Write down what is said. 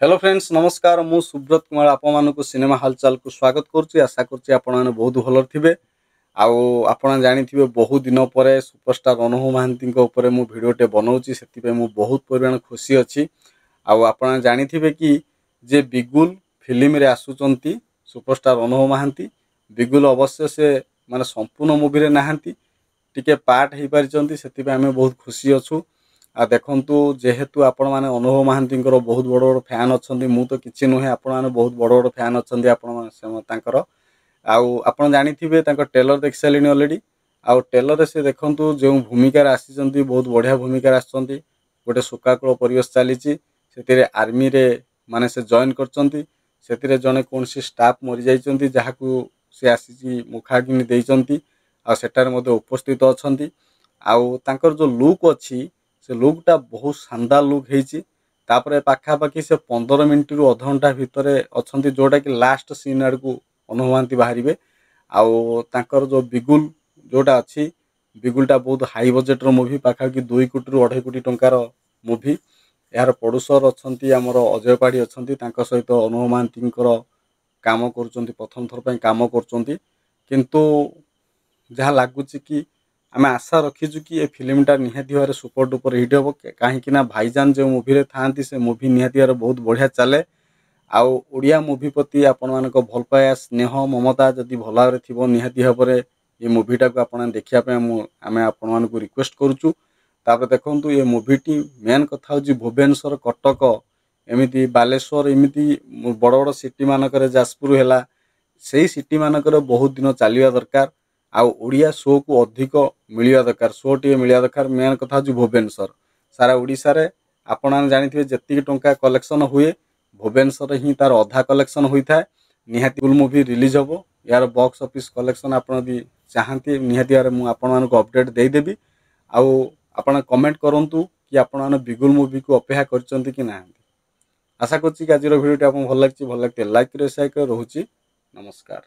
Hello friends नमस्कार मु सुब्रत कुमार आपण सिनेमा हालचाल को स्वागत करुच्ची आशा करुच्ची आपण मैंने बहुत भल थे आपण जानी बहुत दिन पर सुपरस्टार अनुभव महांती ऊपर मु भिडटे बनाऊँगी से बहुत परिमाण खुशी अच्छी आपण जानी कि जे बिगुल फिल्म रे आसुचंती सुपरस्टार अनुभव महांती बिगुल अवश्य से माने संपूर्ण मूवी रे नाहांती टिके पार्ट हो पारिचंती से आमे बहुत खुशी अच्छू आ देखंतु जेहेतु आपण माने अनुभव महांती बहुत बड़ बड़ फैन अच्छा मु तो किसी नुहे आपण माने बहुत बड़ बड़ फैन अच्छा आपण आपण जानी टेलर देख सारे अलरेडी आउ टेलर से देखंतु जो भूमिकार आसी बहुत बढ़िया भूमिकार आसछंती गोटे शोकाकुल परिवेश चली से आर्मी रे माने से जॉइन करछंती से जने कौन सी स्टाफ मरी जाइछंती जहाकू से आसी मुखाग्नि देइछंती आ सेटार मध्ये उपस्थित अछंती आउ तांकर जो लुक अच्छी से लुकटा बहुत शानदार लुक है तापर पाखापाखि से 15 मिनट रु अध घंटा भितर अच्छा जोटा कि लास्ट सीन आड़ को अनुभव महांती बाहर आउ तांकर जो बिगुल जोटा अच्छी बिगुलटा बहुत हाई बजेट मूवी पाखापाखि 2 कोटी रु 2.5 कोटी टंकार मूवी यार प्रोड्यूसर अच्छा आमर अजय पाढ़ी अच्छा सहित अनुभव महांती काम कर प्रथम थर पर काम किंतु जहाँ लगुच कि आम आशा रखीचु कि ये फिल्मटा निहाती भाव सुपर डुपर हिट हम कहीं भाईजान जो मूवी था से मूवी निहाती भाव बहुत बढ़िया चले आउ ओडिया मूवी प्रति आपण मान भल पाया स्नेह ममता जदि भल भाव थी निहाती भाव में ये मूवीटा को आप देखापी आम आपण मान रिक्वेस्ट करुचु देखु ये मूवीटी मेन कथा हूँ भुवनेश्वर कटक एमती बालेश्वर एमती बड़ बड़ सिटी मानक जाजपुर है से सिटी मानक बहुत दिन चलवा दरकार आउ ओडिया शो को अधिक मिलवा दरकार शो टी मिलवा दरकार मेन कथा हूँ भुवनेश्वर सारा ओडिशा रे आपण जानी जी टंका कलेक्शन हुए भुवनेश्वर ही तार अधा कलेक्शन होता है निहाती फुल मूवी रिलीज हम यार बॉक्स ऑफिस कलेक्शन आपड़ भी चाहती निहाती भाव मुझे आपण अपडेट देदेवी आपण कमेंट करूँ कि आपण बिगुल मूवी को अपेक्षा कर कि ना आशा करुच्ची आज भिडियो आप भल लगे लाइक कर रोचे नमस्कार।